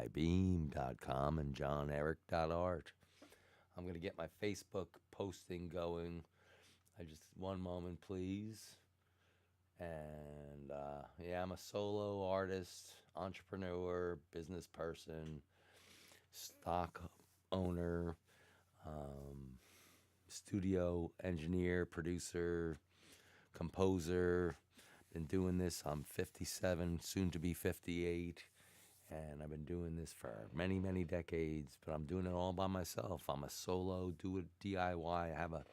skybeam.com and johneric.art. I'm going to get my Facebook posting going. One moment, please. And yeah, I'm a solo artist, entrepreneur, business person, stock owner, studio engineer, producer, composer. Been doing this. I'm 57, soon to be 58. And I've been doing this for many, many decades, but I'm doing it all by myself. I'm a solo, do it DIY. I have a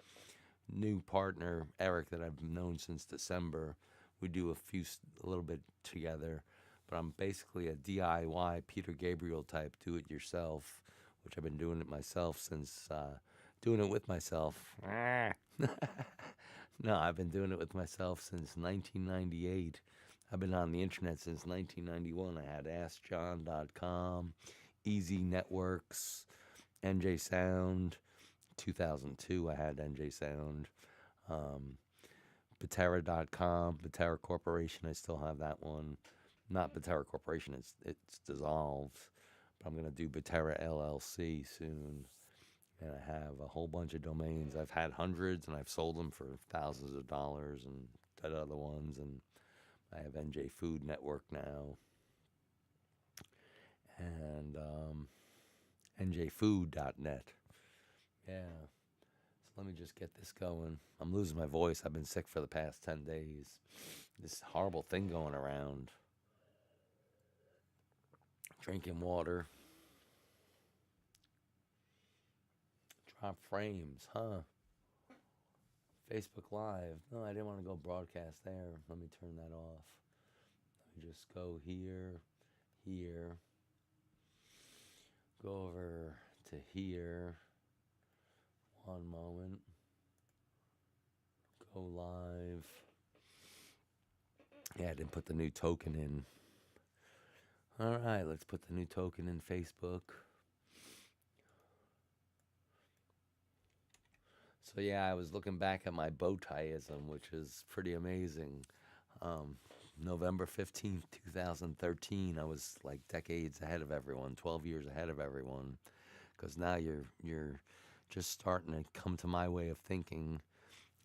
new partner, Eric, that I've known since December. We do a little bit together, but I'm basically a DIY Peter Gabriel type, do it yourself, which I've been doing it myself since, doing it with myself. No, I've been doing it with myself since 1998. I've been on the internet since 1991. I had AskJohn.com, Easy Networks, NJ Sound. 2002, I had NJ Sound. Batera.com, Batera Corporation. I still have that one. Not Batera Corporation. It's dissolved, but I'm gonna do Batera LLC soon. And I have a whole bunch of domains. I've had hundreds, and I've sold them for thousands of dollars, and did other ones. And I have NJ Food Network now, and NJFood.net. Yeah. So let me just get this going. I'm losing my voice. I've been sick for the past 10 days. This horrible thing going around. Drinking water. Drop frames, huh? Facebook Live. No, I didn't want to go broadcast there. Let me turn that off. Let me just go here, here. Go over to here. One moment. Go live. Yeah, I didn't put the new token in. All right, let's put the new token in Facebook. So yeah, I was looking back at my bow tieism, which is pretty amazing. November 15th, 2013, I was like decades ahead of everyone, 12 years ahead of everyone, because now you're just starting to come to my way of thinking,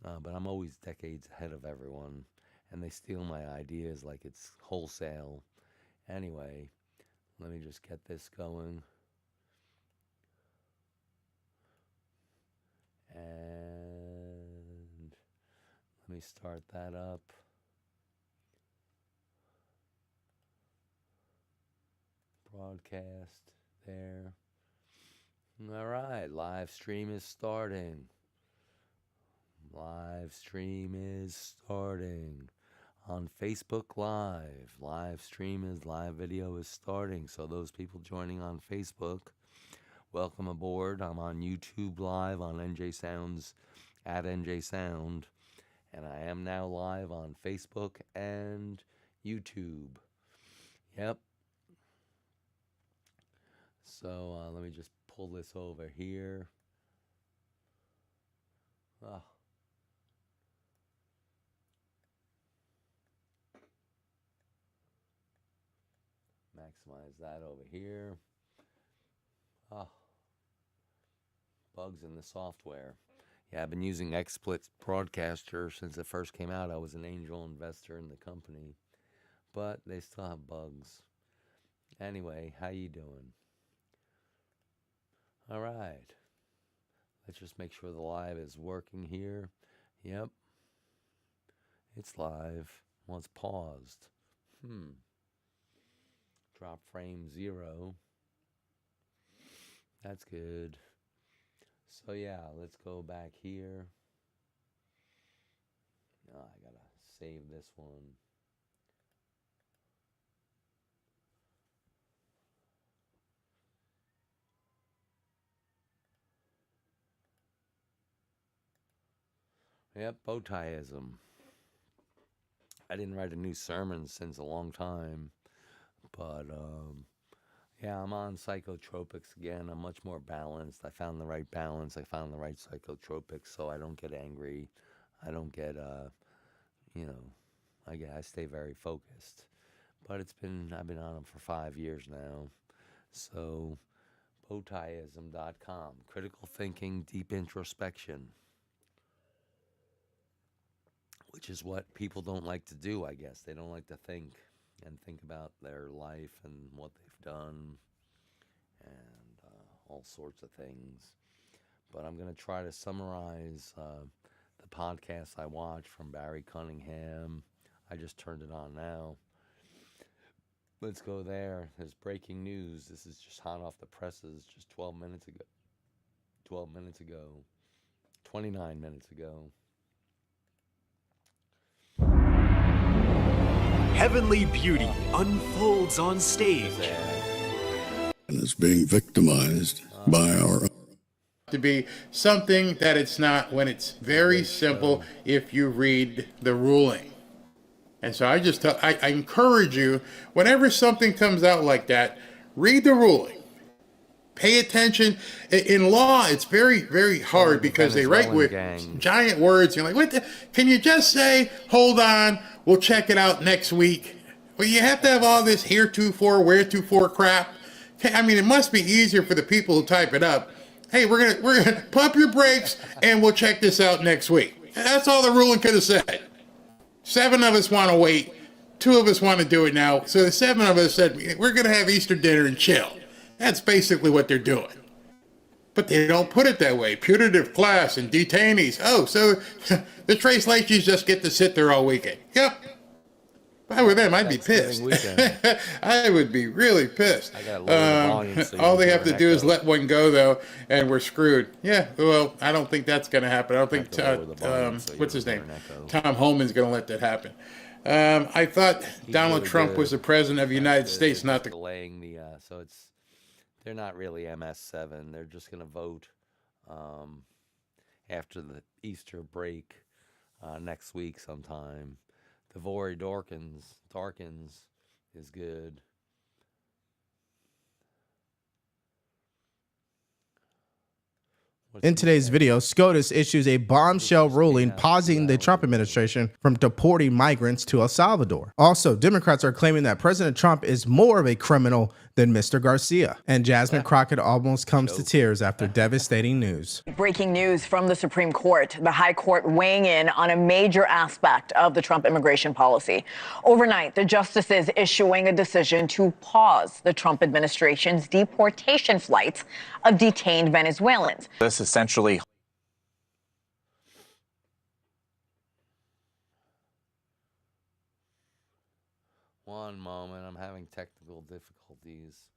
but I'm always decades ahead of everyone, and they steal my ideas like it's wholesale. Anyway, let me just get this going. And let me start that up. Broadcast there. All right, live stream is starting. Live stream is starting on Facebook Live. Live stream is live video is starting. So those people joining on Facebook, welcome aboard. I'm on YouTube Live on NJ Sounds at NJ Sound, and I am now live on Facebook and YouTube. Yep. So let me just pull this over here. Oh. Maximize that over here. Oh. Bugs in the software. Yeah, I've been using XSplit Broadcaster since it first came out. I was an angel investor in the company, but they still have bugs. Anyway, how you doing? All right. Let's just make sure the live is working here. Yep. It's live. Well, it's paused. Drop frame 0. That's good. So yeah, let's go back here. Oh, I gotta save this one. Yep, bow tieism. I didn't write a new sermon since a long time, but yeah, I'm on psychotropics again. I'm much more balanced. I found the right balance. I found the right psychotropics, so I don't get angry. I don't get you know, I stay very focused. But I've been on them for 5 years now, So, bowtieism.com, critical thinking, deep introspection, which is what people don't like to do, I guess. They don't like to think and think about their life and what they've done and all sorts of things. But I'm going to try to summarize the podcast I watched from Barry Cunningham. I just turned it on now. Let's go there. There's breaking news. This is just hot off the presses just 12 minutes ago. 12 minutes ago. 29 minutes ago. Heavenly beauty unfolds on stage. And is being victimized by our to be something that it's not when it's very simple if you read the ruling. And so I encourage you, whenever something comes out like that, read the ruling. Pay attention. In law, it's very, very hard because they write with giant words. You're like, what the? Can you just say, hold on, we'll check it out next week? Well, you have to have all this heretofore, wheretofore crap. I mean, it must be easier for the people who type it up. Hey, we're gonna pump your brakes and we'll check this out next week. That's all the ruling could have said. 7 of us want to wait. 2 of us want to do it now. So the 7 of us said, we're going to have Easter dinner and chill. That's basically what they're doing. But they don't put it that way. Putative class and detainees. Oh, so the Trace Lakeys just get to sit there all weekend. Yep. If I were them, I'd be pissed. I would be really pissed. All they have to do is let one go, though, and we're screwed. Yeah, well, I don't think that's going to happen. I don't think, what's his name? Tom Homan's going to let that happen. I thought Donald Trump was the president of the United States, not the... Delaying the, so they're not really MS7. They're just going to vote after the Easter break next week sometime. Devore Darkins is good. In today's video, SCOTUS issues a bombshell ruling pausing the Trump administration from deporting migrants to El Salvador. Also, Democrats are claiming that President Trump is more of a criminal than Mr. Garcia. And Jasmine Crockett almost comes to tears after devastating news. Breaking news from the Supreme Court. The High Court weighing in on a major aspect of the Trump immigration policy. Overnight, the justices issuing a decision to pause the Trump administration's deportation flights of detained Venezuelans. This essentially One moment, I'm having technical difficulties.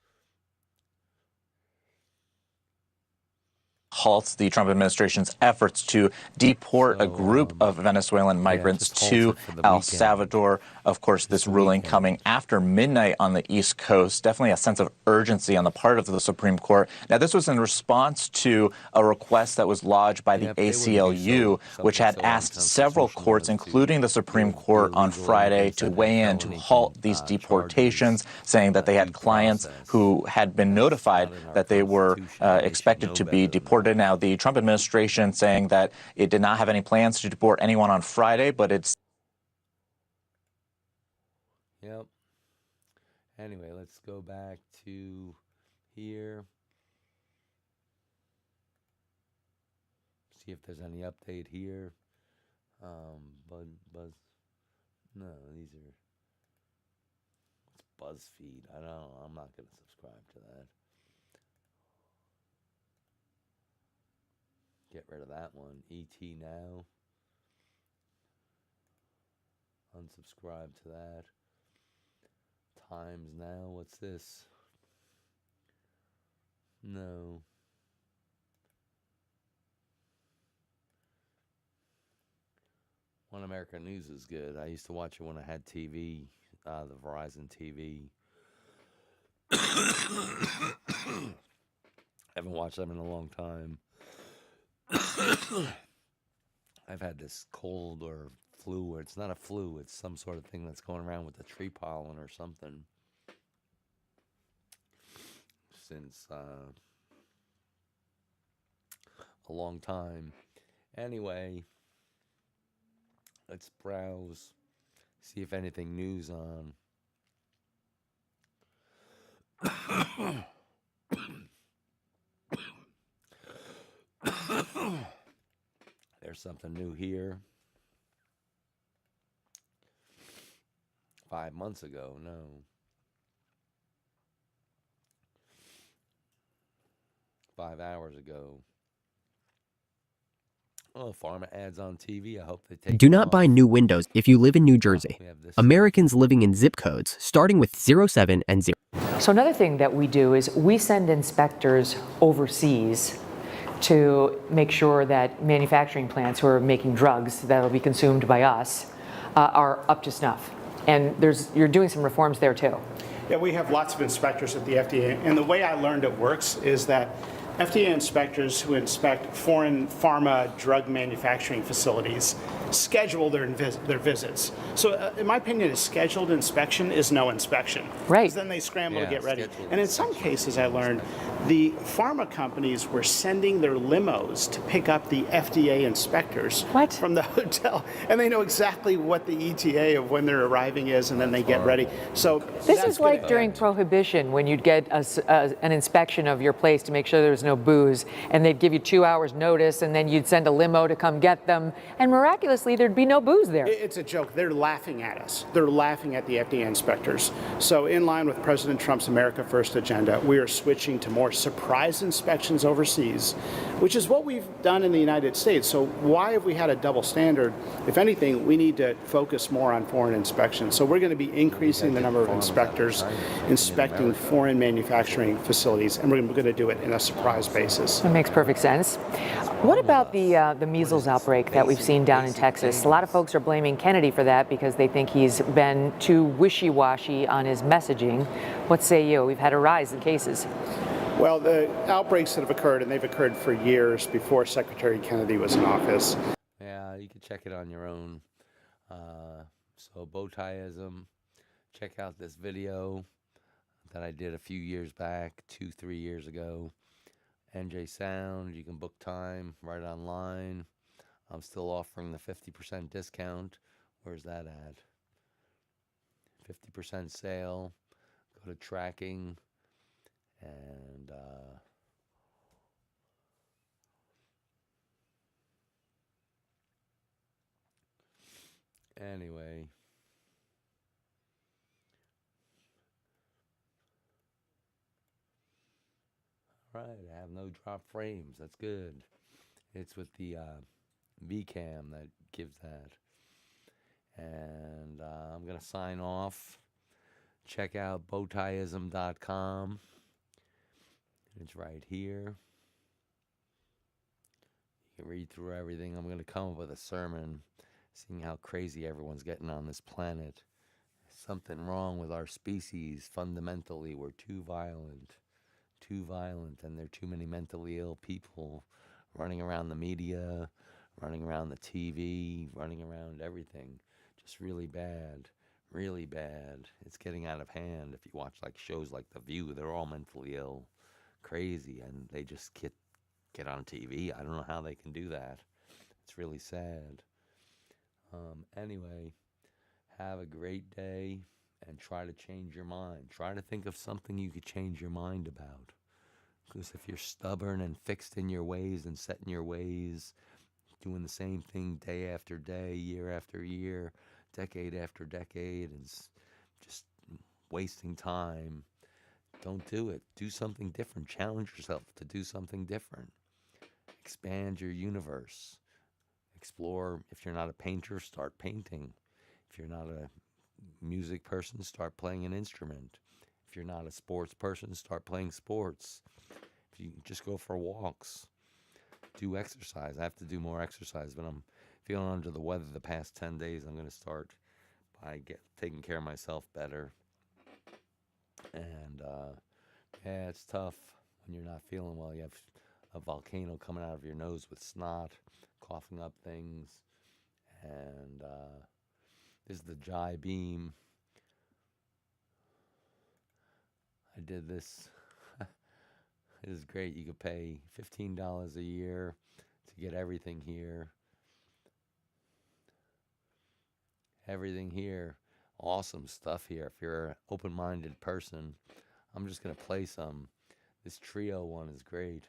halts the Trump administration's efforts to deport a group of Venezuelan migrants to El Salvador. Of course, this ruling coming after midnight on the East Coast. Definitely a sense of urgency on the part of the Supreme Court. Now, this was in response to a request that was lodged by the ACLU, which had asked several courts, including the Supreme Court, on Friday to weigh in to halt these deportations, saying that they had clients who had been notified that they were expected to be deported. Now, the Trump administration saying that it did not have any plans to deport anyone on Friday, but it's... Yep. Anyway, let's go back to here. See if there's any update here. Buzz. No, these are... It's BuzzFeed. I don't know. I'm not going to subscribe to that. Get rid of that one. ET Now. Unsubscribe to that. Times Now. What's this? No. One American News is good. I used to watch it when I had TV, the Verizon TV. Haven't watched them in a long time. I've had this cold or flu, or it's not a flu, it's some sort of thing that's going around with the tree pollen or something since a long time. Anyway, let's browse, see if anything new's on. There's something new here. 5 months ago, no. Five hours ago. Oh, pharma ads on TV. I hope they take. Do not buy new windows if you live in New Jersey. Americans living in zip codes starting with 07 and 0. So another thing that we do is we send inspectors overseas to make sure that manufacturing plants who are making drugs that will be consumed by us are up to snuff. And you're doing some reforms there too. Yeah, we have lots of inspectors at the FDA, and the way I learned it works is that FDA inspectors who inspect foreign pharma drug manufacturing facilities schedule their visits. So in my opinion, a scheduled inspection is no inspection. Right. Then they scramble to get ready. And in some cases, I learned the pharma companies were sending their limos to pick up the FDA inspectors from the hotel. And they know exactly what the ETA of when they're arriving is, and then they get ready. So this is like during Prohibition when you'd get an inspection of your place to make sure there was no booze, and they'd give you 2 hours notice, and then you'd send a limo to come get them, and miraculously there'd be no booze there. It's a joke. They're laughing at us. They're laughing at the FDA inspectors. So in line with President Trump's America First agenda, we are switching to more surprise inspections overseas, which is what we've done in the United States. So why have we had a double standard? If anything, we need to focus more on foreign inspections. So we're going to be increasing the number of inspectors inspecting foreign manufacturing facilities, and we're going to do it in a surprise basis. That makes perfect sense. What about the measles outbreak that we've seen down in Texas? A lot of folks are blaming Kennedy for that because they think he's been too wishy-washy on his messaging. What say you? We've had a rise in cases. Well, the outbreaks that have occurred, and they've occurred for years before Secretary Kennedy was in office. Yeah, you can check it on your own. So Bowtieism, check out this video that I did a few years back, 2-3 years ago. NJ Sound, you can book time right online. I'm still offering the 50% discount. Where's that at? 50% sale. Go to tracking and anyway. Right, I have no drop frames. That's good. It's with the VCAM that gives that. And I'm going to sign off. Check out bowtieism.com. It's right here. You can read through everything. I'm going to come up with a sermon, seeing how crazy everyone's getting on this planet. Something wrong with our species. Fundamentally, we're too violent, and there are too many mentally ill people running around the media, running around the TV, running around everything. Just really bad. Really bad. It's getting out of hand. If you watch like shows like The View, they're all mentally ill, crazy, and they just get on TV. I don't know how they can do that. It's really sad. Anyway, have a great day and try to change your mind. Try to think of something you could change your mind about. Because if you're stubborn and fixed in your ways and set in your ways, doing the same thing day after day, year after year, decade after decade, and just wasting time, don't do it. Do something different. Challenge yourself to do something different. Expand your universe. Explore. If you're not a painter, start painting. If you're not a music person, start playing an instrument. If you're not a sports person, start playing sports. If you just go for walks. Do exercise. I have to do more exercise, but I'm feeling under the weather the past 10 days. I'm going to start by taking care of myself better. And, yeah, it's tough when you're not feeling well. You have a volcano coming out of your nose with snot, coughing up things. And this is the Jai Beam. I did this. It is great. You could pay $15 a year to get everything here. Everything here. Awesome stuff here. If you're an open-minded person, I'm just going to play some. This trio one is great.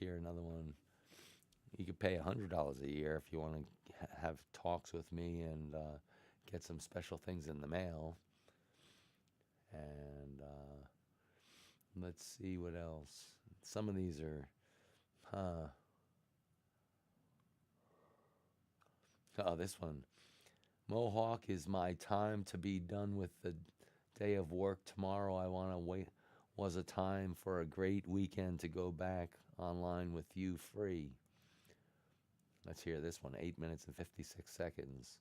hear another one. You could pay $100 a year if you want to have talks with me and get some special things in the mail. And let's see what else. Some of these are, Oh, this one. Mohawk is my time to be done with the day of work tomorrow. I want to wait. Was a time for a great weekend to go back online with you free. Let's hear this one. 8 minutes and 56 seconds.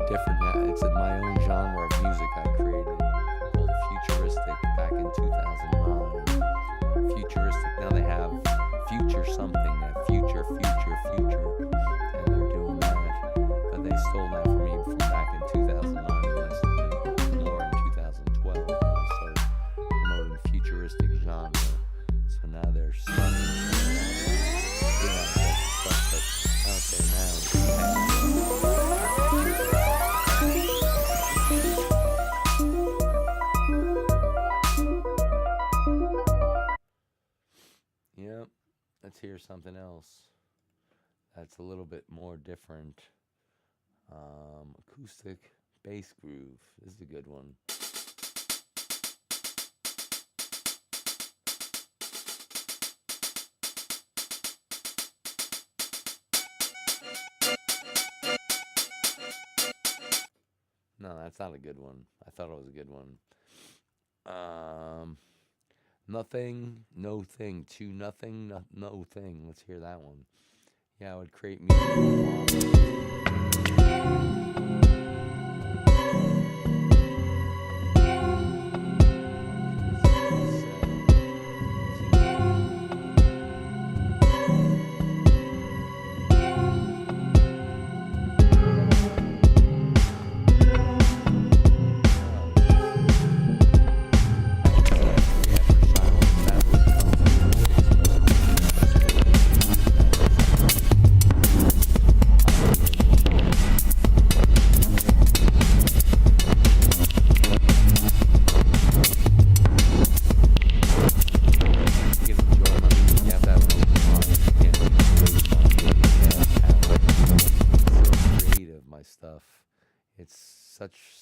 Different now. It's my own genre of music I created called Futuristic back in 2009. Futuristic, now they have Future something, they have Future, and they're doing that. But they stole that from me from back in 2009 when I started more in 2012 when I started promoting futuristic genre. So now they're stuck in stuff that's out there now. Yep, let's hear something else that's a little bit more different. Acoustic bass groove. This is a good one. No, that's not a good one. I thought it was a good one. Nothing, no thing, to nothing, no thing. Let's hear that one. Yeah, I would create music.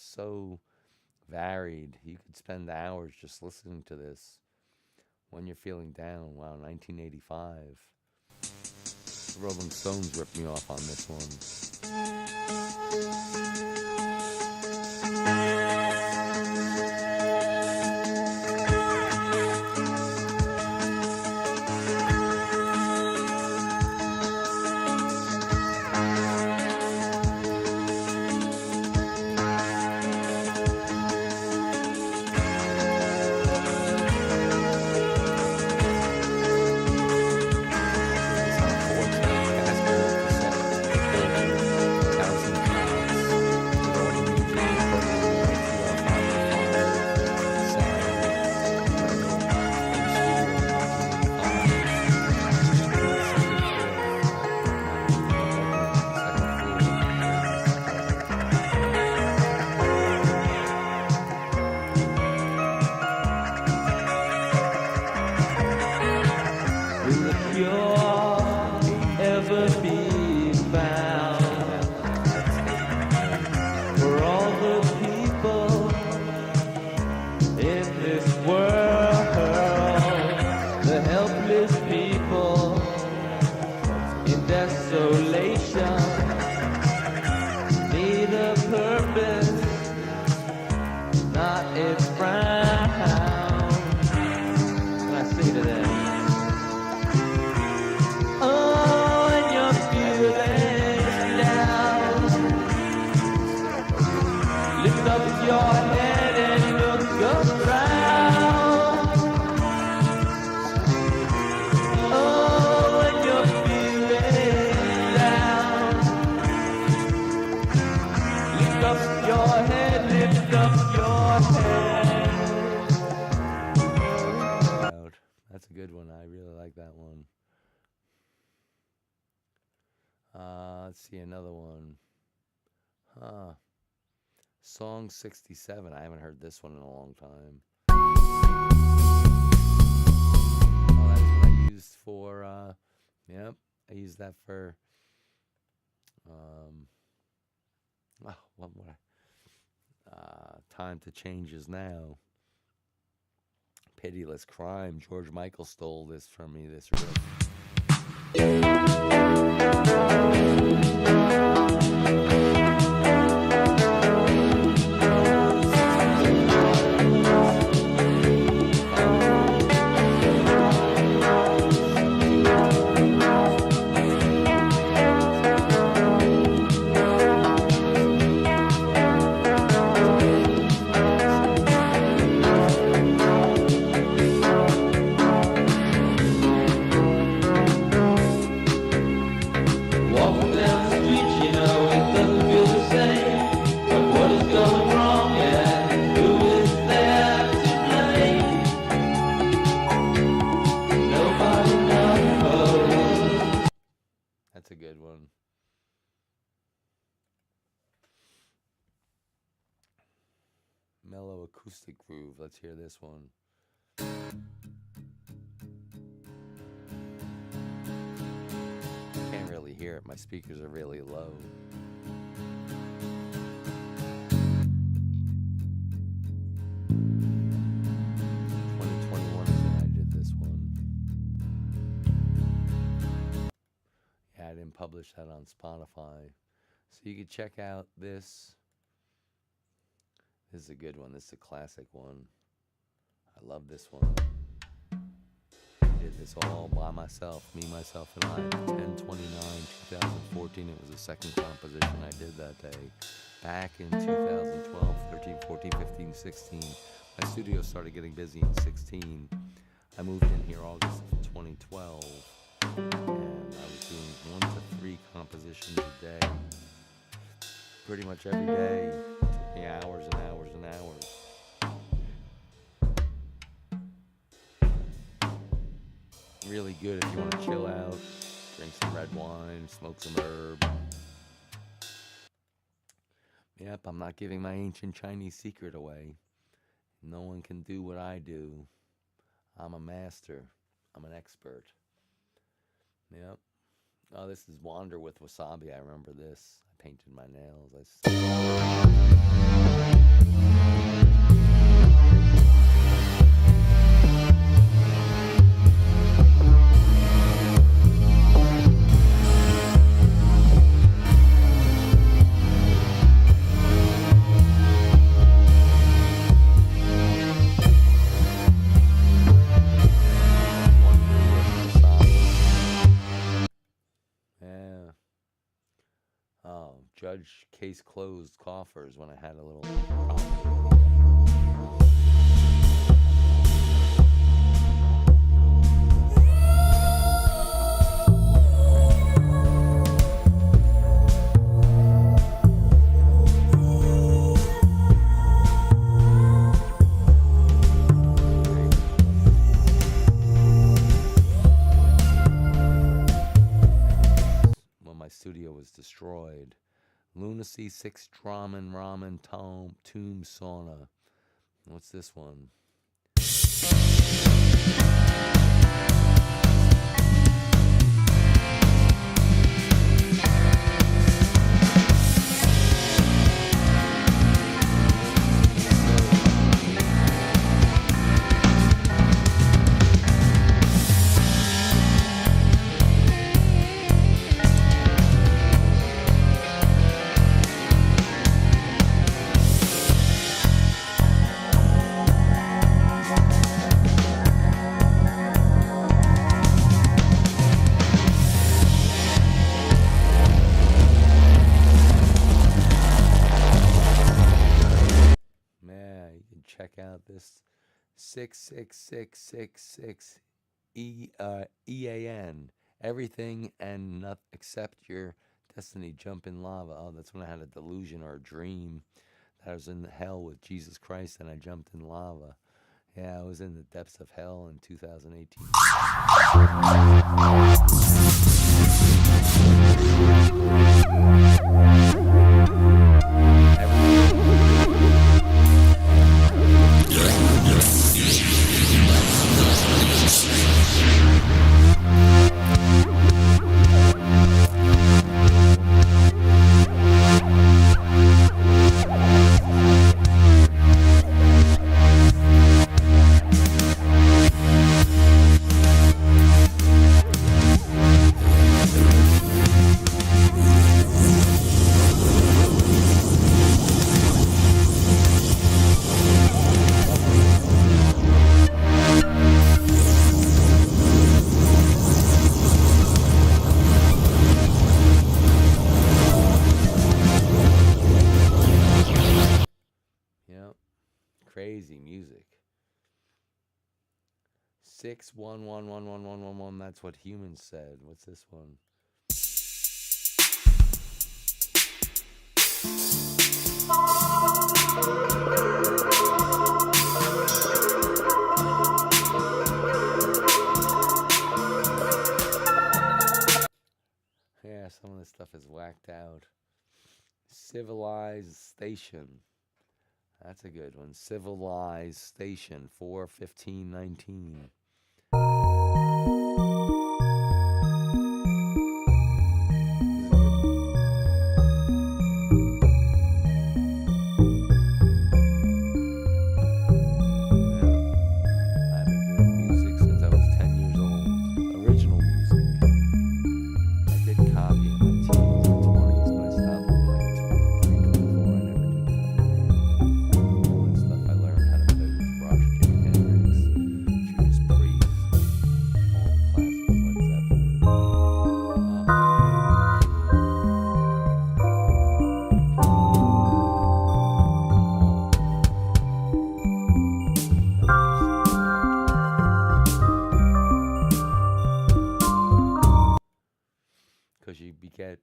So varied. You could spend hours just listening to this when you're feeling down. Wow, 1985. The Rolling Stones ripped me off on this one. That's a good one. I really like that one. Let's see another one. Song 67. I haven't heard this one in a long time. Oh, that's what I used for, yep, I used that for, what would Time to Change Is Now. Pitiless Crime. George Michael stole this from me, this riff. That's a good one. Mellow acoustic groove. Let's hear this one. Can't really hear it. My speakers are really low. I didn't publish that on Spotify. So you can check out this. This is a good one. This is a classic one. I love this one. I did this all by myself. Me, myself, and I. 10/29/2014. It was the second composition I did that day. Back in 2012, 13, 14, 15, 16. My studio started getting busy in 16. I moved in here August of 2012. And I was doing 1 to 3 compositions a day, pretty much every day. It took me hours and hours and hours. Really good if you want to chill out, drink some red wine, smoke some herb. Yep, I'm not giving my ancient Chinese secret away. No one can do what I do. I'm a master. I'm an expert. Yep. Oh, this is Wander with Wasabi. I remember this. I painted my nails. Judge case closed coffers when I had a little problem. When my studio was destroyed. Lunacy, 6 Dramen, Ramen, Tomb, Sauna. What's this one? Check out this 66666 EAN. Everything and not except your destiny. Jump in lava. Oh, that's when I had a delusion or a dream that I was in hell with Jesus Christ and I jumped in lava. Yeah, I was in the depths of hell in 2018. Crazy music. 611111111. That's what humans said. What's this one? Yeah, some of this stuff is whacked out. Civilized Station. That's a good one. Civilized Station 41519.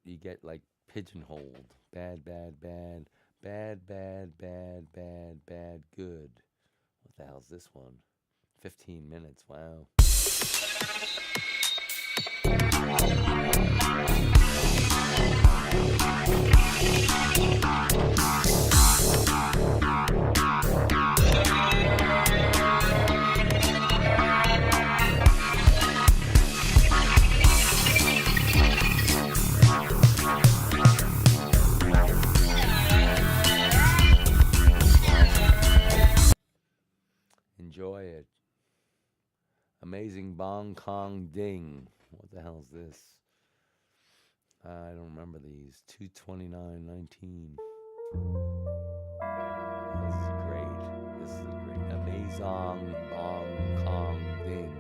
You get like pigeonholed. Bad, good. What the hell's this one? 15 minutes, wow. Enjoy it. Amazing Bong Kong Ding. What the hell is this? I don't remember these. 229.19. This is great. Amazing Bong Kong Ding.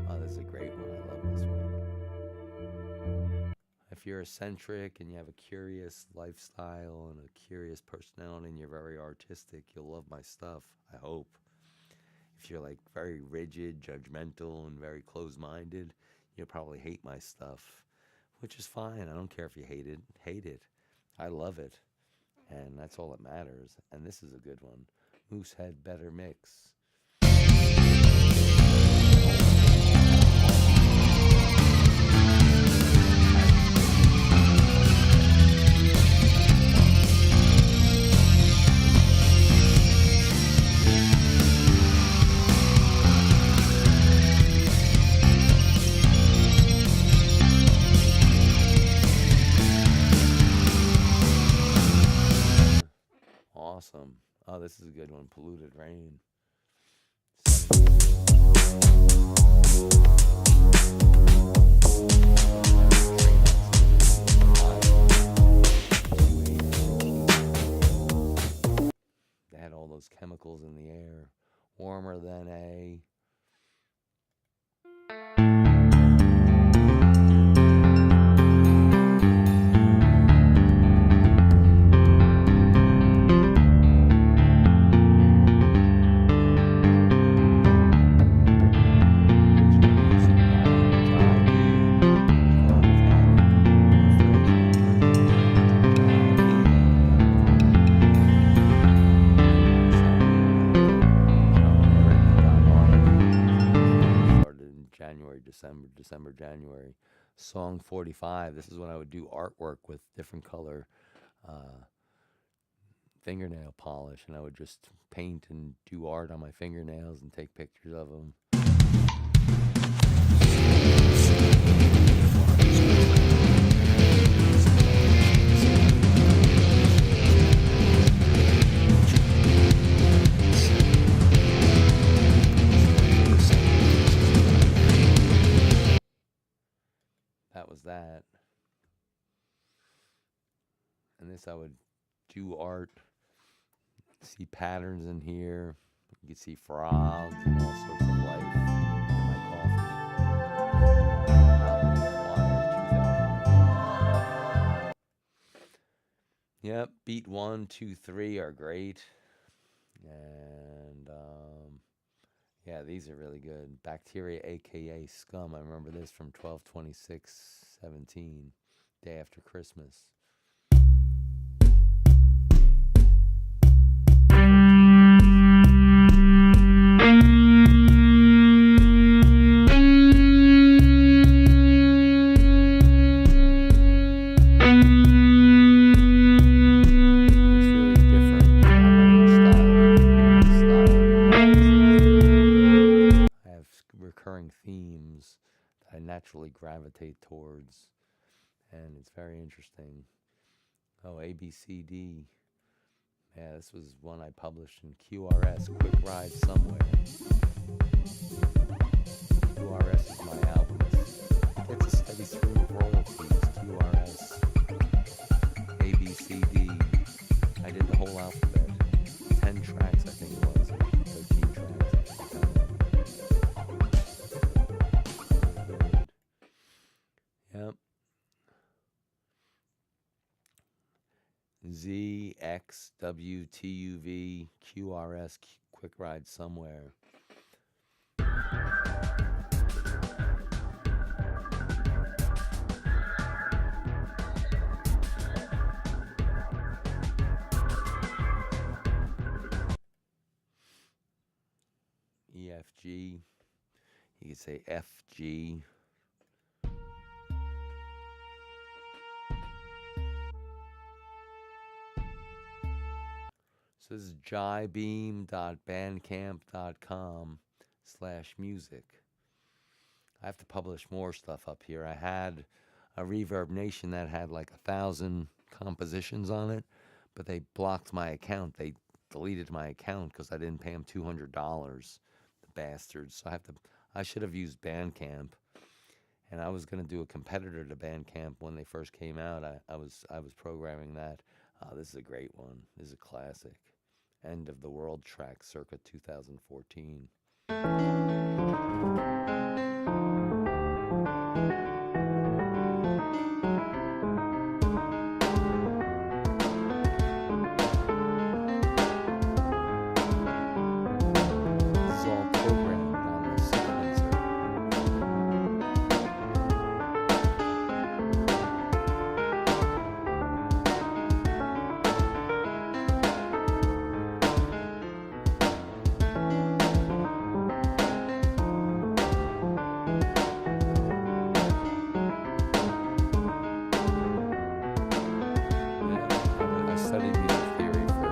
Oh, this is a great one. I love this one. If you're eccentric and you have a curious lifestyle and a curious personality and you're very artistic, you'll love my stuff, I hope. If you're like very rigid, judgmental, and very closed-minded, you'll probably hate my stuff, which is fine. I don't care if you hate it. Hate it. I love it. And that's all that matters. And this is a good one. Moosehead Better Mix. Awesome. Oh, this is a good one. Polluted Rain. They had all those chemicals in the air. Warmer than a... January. Song 45. This is when I would do artwork with different color fingernail polish, and I would just paint and do art on my fingernails and take pictures of them. That was that. And this I would do art, see patterns in here. You can see frogs and all sorts of life in my coffee. Yep, beat 1, 2, 3 are great. And yeah, these are really good. Bacteria, aka scum. I remember this from 12/26/17, day after Christmas. Themes that I naturally gravitate towards, and it's very interesting. Oh, ABCD. Yeah, this was one I published in QRS, Quick Ride Somewhere. QRS is my album. It's a steady stream of royalties. QRS, ABCD. I did the whole alphabet. 10 tracks, I think it was, or 13 tracks. Yep. ZXWTUV QRS Quick Ride Somewhere. EFG. You could say FG. So this is jaibeam.bandcamp.com/music. I have to publish more stuff up here. I had a Reverb Nation that had like 1,000 compositions on it, but they blocked my account. They deleted my account because I didn't pay them $200. The bastards. So I should have used Bandcamp. And I was going to do a competitor to Bandcamp when they first came out. I was programming that. This is a great one. This is a classic. End of the World track, circa 2014. This is all programmed on the sequencer. I studied music theory for a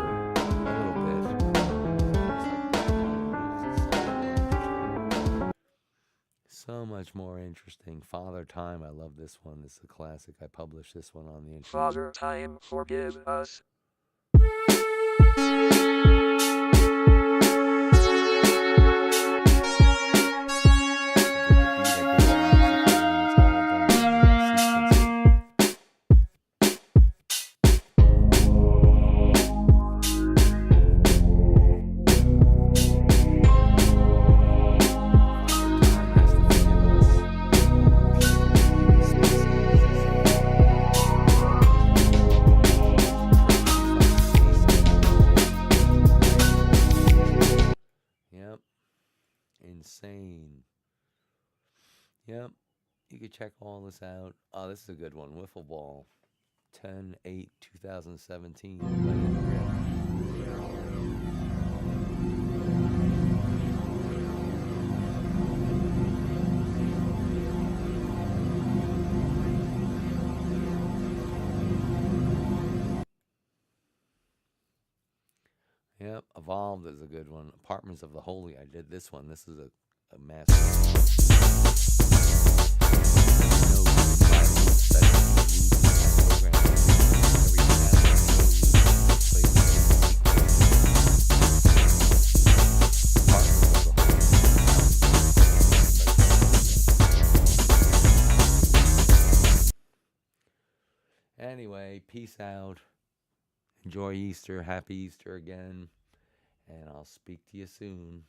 little bit. So much more interesting. Father Time, I love this one. This is a classic. I published this one on the internet. Father Time, forgive us. Insane. Yep. You can check all this out. Oh, this is a good one. Wiffle Ball. 10/8/2017. is a good one. Apartments of the Holy. I did this one. This is a massive. Anyway, peace out. Enjoy Easter. Happy Easter again. And I'll speak to you soon.